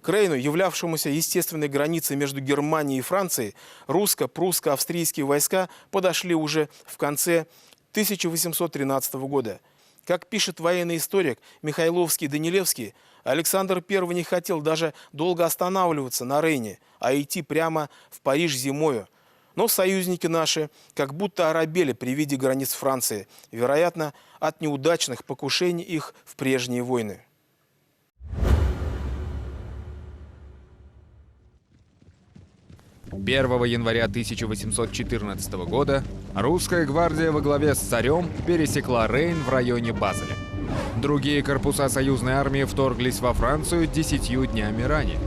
К Рейну, являвшемуся естественной границей между Германией и Францией, русско-прусско-австрийские войска подошли уже в конце 1813 года. Как пишет военный историк Михайловский-Данилевский, Александр I не хотел даже долго останавливаться на Рейне, а идти прямо в Париж зимою. Но союзники наши как будто оробели при виде границ Франции, вероятно, от неудачных покушений их в прежние войны. Первого января 1814 года русская гвардия во главе с царем пересекла Рейн в районе Базеля. Другие корпуса союзной армии вторглись во Францию 10 днями ранее.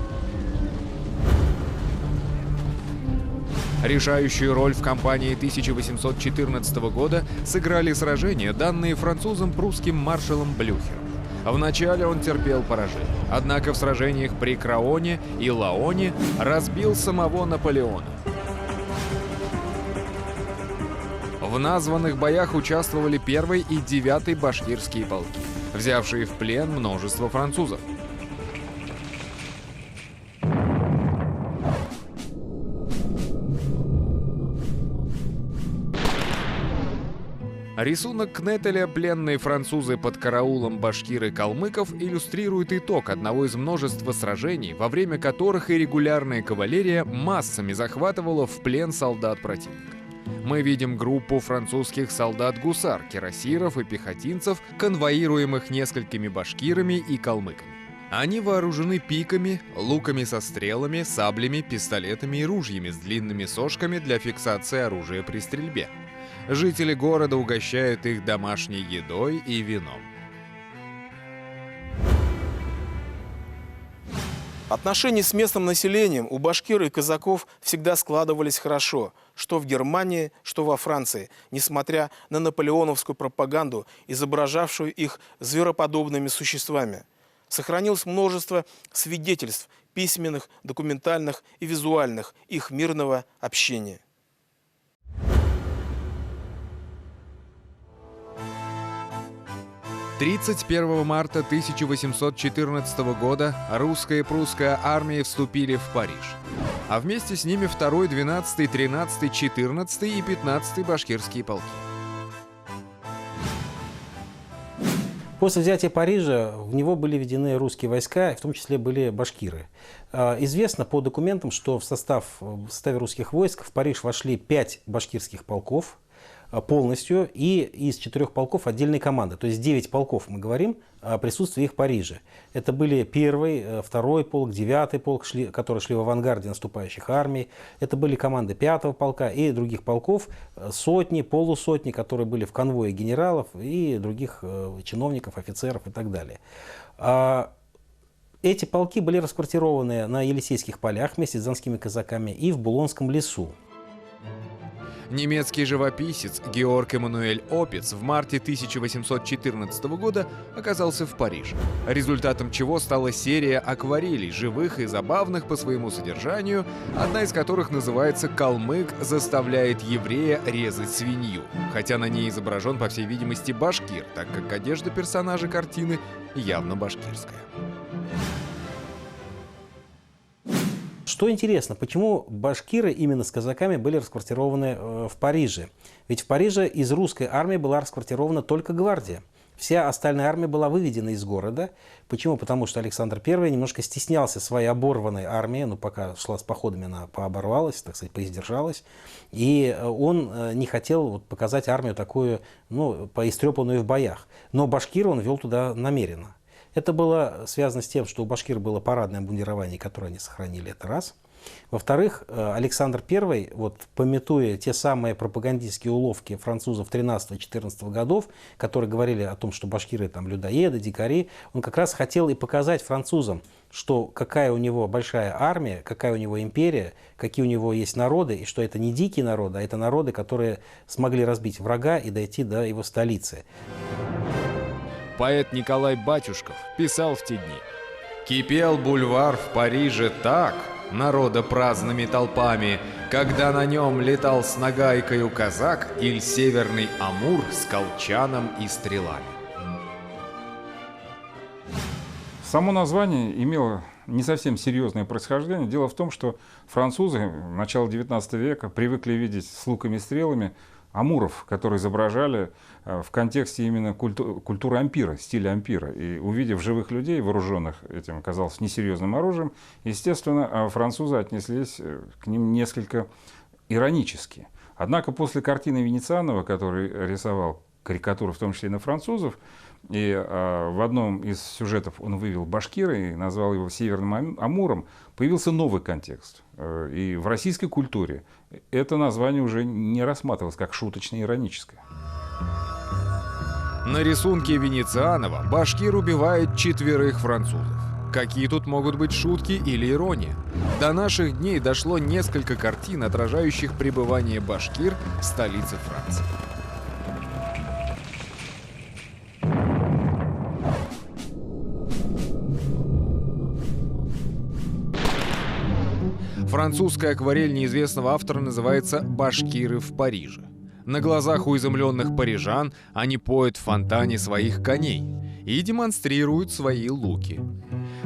Решающую роль в кампании 1814 года сыграли сражения, данные французам прусским маршалом Блюхером. Вначале он терпел поражение, однако в сражениях при Краоне и Лаоне разбил самого Наполеона. В названных боях участвовали 1-й и 9-й башкирские полки, взявшие в плен множество французов. Рисунок Кнетеля «Пленные французы под караулом башкир и калмыков» иллюстрирует итог одного из множества сражений, во время которых и регулярная кавалерия массами захватывала в плен солдат противника. Мы видим группу французских солдат-гусар, кирасиров и пехотинцев, конвоируемых несколькими башкирами и калмыками. Они вооружены пиками, луками со стрелами, саблями, пистолетами и ружьями с длинными сошками для фиксации оружия при стрельбе. Жители города угощают их домашней едой и вином. Отношения с местным населением у башкир и казаков всегда складывались хорошо, что в Германии, что во Франции, несмотря на наполеоновскую пропаганду, изображавшую их звероподобными существами. Сохранилось множество свидетельств письменных, документальных и визуальных их мирного общения. 31 марта 1814 года русская и прусская армии вступили в Париж, а вместе с ними 2-й, 12-й, 13-й, 14-й и 15-й башкирские полки. После взятия Парижа в него были введены русские войска, в том числе были башкиры. Известно по документам, что в составе русских войск в Париж вошли 5 башкирских полков полностью, и из 4 полков отдельной команды. То есть 9 полков, мы говорим о присутствии их в Париже. Это были 1-й, 2-й полк, 9-й полк, которые шли в авангарде наступающих армий. Это были команды 5-го полка и других полков, сотни, полусотни, которые были в конвое генералов и других чиновников, офицеров и так далее. Эти полки были расквартированы на Елисейских полях вместе с донскими казаками и в Булонском лесу. Немецкий живописец Георг Эммануэль Опиц в марте 1814 года оказался в Париже, результатом чего стала серия акварелей, живых и забавных по своему содержанию, одна из которых называется «Калмык заставляет еврея резать свинью», хотя на ней изображен, по всей видимости, башкир, так как одежда персонажа картины явно башкирская. Что интересно, почему башкиры именно с казаками были расквартированы в Париже? Ведь в Париже из русской армии была расквартирована только гвардия. Вся остальная армия была выведена из города. Почему? Потому что Александр I немножко стеснялся своей оборванной армии, пока шла с походами, она пооборвалась, так сказать, поиздержалась. И он не хотел показать армию такую, поистрепанную в боях. Но башкир он вел туда намеренно. Это было связано с тем, что у башкир было парадное обмундирование, которое они сохранили, это раз. Во-вторых, Александр I, памятуя те самые пропагандистские уловки французов 13-14 годов, которые говорили о том, что башкиры там людоеды, дикари, он как раз хотел и показать французам, что какая у него большая армия, какая у него империя, какие у него есть народы, и что это не дикие народы, а это народы, которые смогли разбить врага и дойти до его столицы. Поэт Николай Батюшков писал в те дни: «Кипел бульвар в Париже так, народа праздными толпами, когда на нем летал с нагайкою казак или северный Амур с колчаном и стрелами». Само название имело не совсем серьезное происхождение. Дело в том, что французы начала XIX века привыкли видеть с луками и стрелами амуров, которые изображали в контексте именно культуры ампира, стиля ампира. И увидев живых людей, вооруженных этим, оказалось, несерьезным оружием, естественно, французы отнеслись к ним несколько иронически. Однако после картины Венецианова, который рисовал карикатуру, в том числе и на французов, и в одном из сюжетов он вывел башкира и назвал его Северным Амуром, появился новый контекст. И в российской культуре это название уже не рассматривалось как шуточно-ироническое. На рисунке Венецианова башкир убивает 4 французов. Какие тут могут быть шутки или ирония? До наших дней дошло несколько картин, отражающих пребывание башкир в столице Франции. Французская акварель неизвестного автора называется «Башкиры в Париже». На глазах у изумленных парижан они поют в фонтане своих коней и демонстрируют свои луки.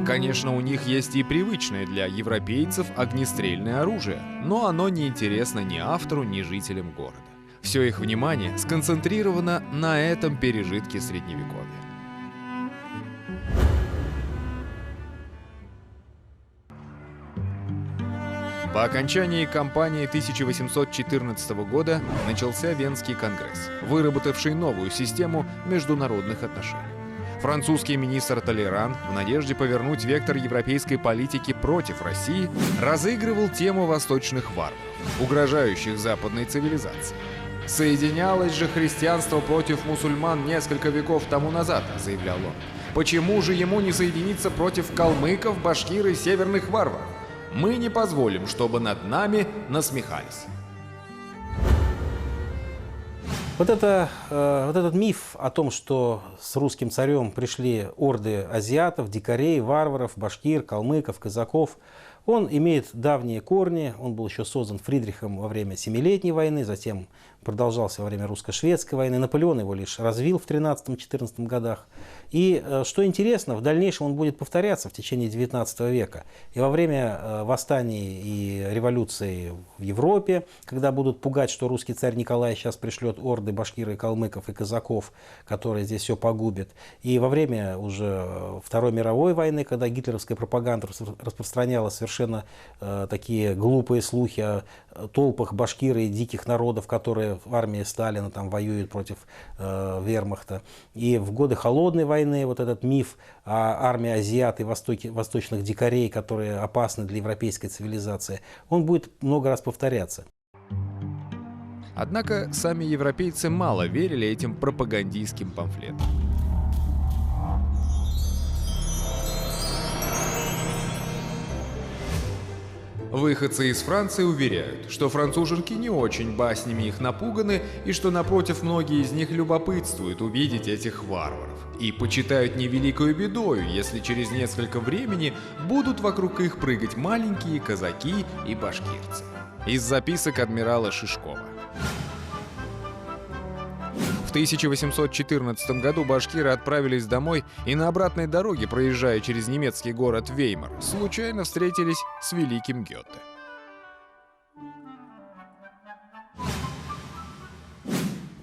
Конечно, у них есть и привычное для европейцев огнестрельное оружие, но оно не интересно ни автору, ни жителям города. Все их внимание сконцентрировано на этом пережитке Средневековья. По окончании кампании 1814 года начался Венский конгресс, выработавший новую систему международных отношений. Французский министр Толеран, в надежде повернуть вектор европейской политики против России, разыгрывал тему восточных варваров, угрожающих западной цивилизации. «Соединялось же христианство против мусульман несколько веков тому назад», — заявлял он. «Почему же ему не соединиться против калмыков, башкир и северных варваров? Мы не позволим, чтобы над нами насмехались». Вот этот миф о том, что с русским царем пришли орды азиатов, дикарей, варваров, башкир, калмыков, казаков, он имеет давние корни. Он был еще создан Фридрихом во время Семилетней войны, затем продолжался во время русско-шведской войны. Наполеон его лишь развил в 13-14 годах. И, что интересно, в дальнейшем он будет повторяться в течение XIX века. И во время восстаний и революции в Европе, когда будут пугать, что русский царь Николай сейчас пришлет орды башкиров, и калмыков и казаков, которые здесь все погубят. И во время уже Второй мировой войны, когда гитлеровская пропаганда распространяла совершенно такие глупые слухи о толпах башкир и диких народов, которые в армии Сталина там воюют против вермахта. И в годы холодной войны вот этот миф о армии азиат и восточных дикарей, которые опасны для европейской цивилизации, он будет много раз повторяться. Однако сами европейцы мало верили этим пропагандистским памфлетам. Выходцы из Франции уверяют, что француженки не очень баснями их напуганы и что, напротив, многие из них любопытствуют увидеть этих варваров и почитают невеликою бедою, если через несколько времени будут вокруг их прыгать маленькие казаки и башкирцы. Из записок адмирала Шишкова. В 1814 году башкиры отправились домой и на обратной дороге, проезжая через немецкий город Веймар, случайно встретились с великим Гёте.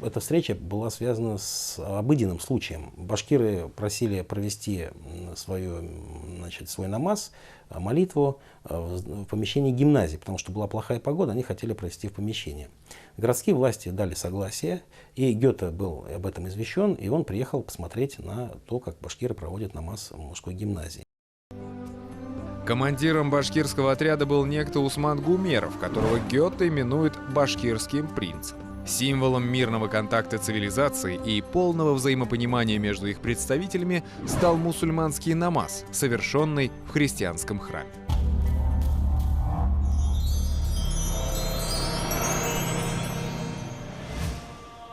Эта встреча была связана с обыденным случаем. Башкиры просили провести свой намаз, молитву в помещении гимназии, потому что была плохая погода, они хотели провести в помещении. Городские власти дали согласие, и Гёте был об этом извещен, и он приехал посмотреть на то, как башкиры проводят намаз в мужской гимназии. Командиром башкирского отряда был некто Усман Гумеров, которого Гёте именует башкирским принцем. Символом мирного контакта цивилизаций и полного взаимопонимания между их представителями стал мусульманский намаз, совершенный в христианском храме.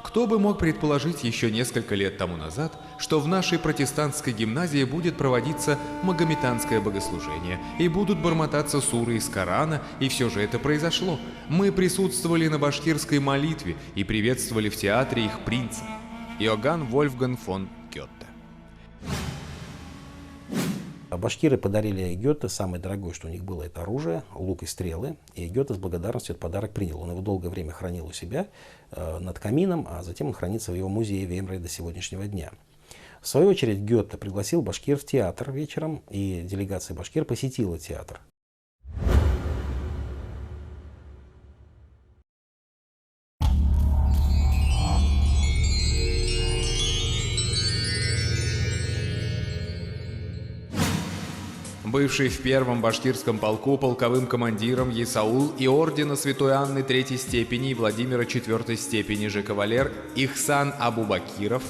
Кто бы мог предположить еще несколько лет тому назад, что в нашей протестантской гимназии будет проводиться магометанское богослужение и будут бормотаться суры из Корана, и все же это произошло. Мы присутствовали на башкирской молитве и приветствовали в театре их принца. Иоганн Вольфганг фон Гёте. Башкиры подарили Гёте самое дорогое, что у них было, это оружие, лук и стрелы. И Гёте с благодарностью этот подарок принял. Он его долгое время хранил у себя над камином, а затем он хранится в его музее в Веймаре до сегодняшнего дня. В свою очередь Гёте пригласил башкир в театр вечером, и делегация башкир посетила театр. Бывший в первом башкирском полку полковым командиром Есаул и ордена Святой Анны третьей степени и Владимира четвертой степени же кавалер Ихсан Абубакиров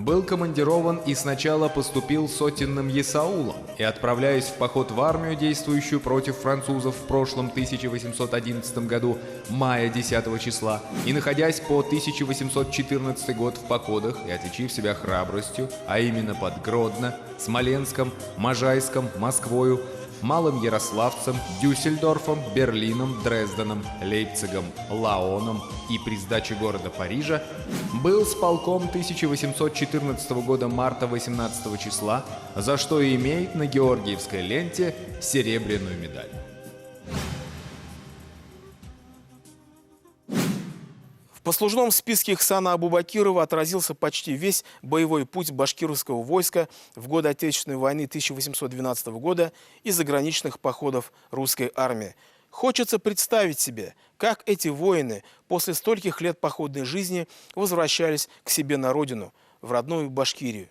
был командирован и сначала поступил сотенным Есаулом и, отправляясь в поход в армию, действующую против французов в прошлом 1811 году, мая 10 числа, и находясь по 1814 год в походах и отличив себя храбростью, а именно под Гродно, Смоленском, Можайском, Москвою, Малым Ярославцем, Дюссельдорфом, Берлином, Дрезденом, Лейпцигом, Лаоном и при сдаче города Парижа, был с полком 1814 года марта 18 числа, за что и имеет на Георгиевской ленте серебряную медаль. В послужном списке Ихсана Абубакирова отразился почти весь боевой путь башкирского войска в годы Отечественной войны 1812 года и заграничных походов русской армии. Хочется представить себе, как эти воины после стольких лет походной жизни возвращались к себе на родину, в родную Башкирию.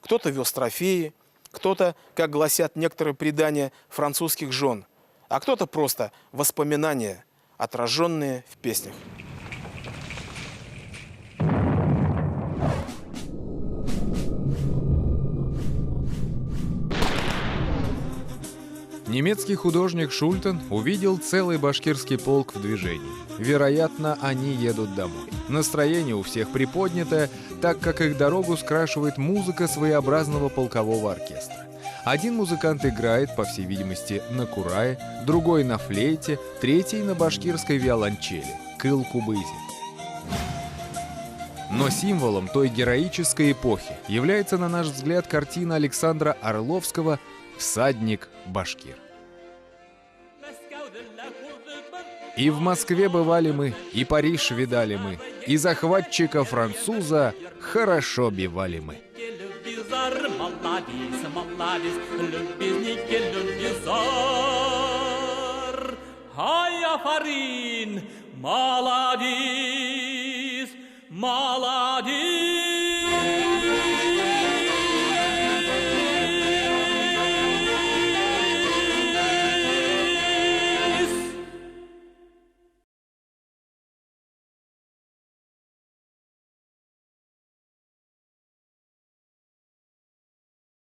Кто-то вез трофеи, кто-то, как гласят некоторые предания, французских жен, а кто-то просто воспоминания, отраженные в песнях. Немецкий художник Шультен увидел целый башкирский полк в движении. Вероятно, они едут домой. Настроение у всех приподнятое, так как их дорогу скрашивает музыка своеобразного полкового оркестра. Один музыкант играет, по всей видимости, на курае, другой на флейте, третий на башкирской виолончели – кыл-кубызи. Но символом той героической эпохи является, на наш взгляд, картина Александра Орловского «Всадник башкир». И в Москве бывали мы, и Париж видали мы, и захватчика француза хорошо бивали мы. Молодец, молодец.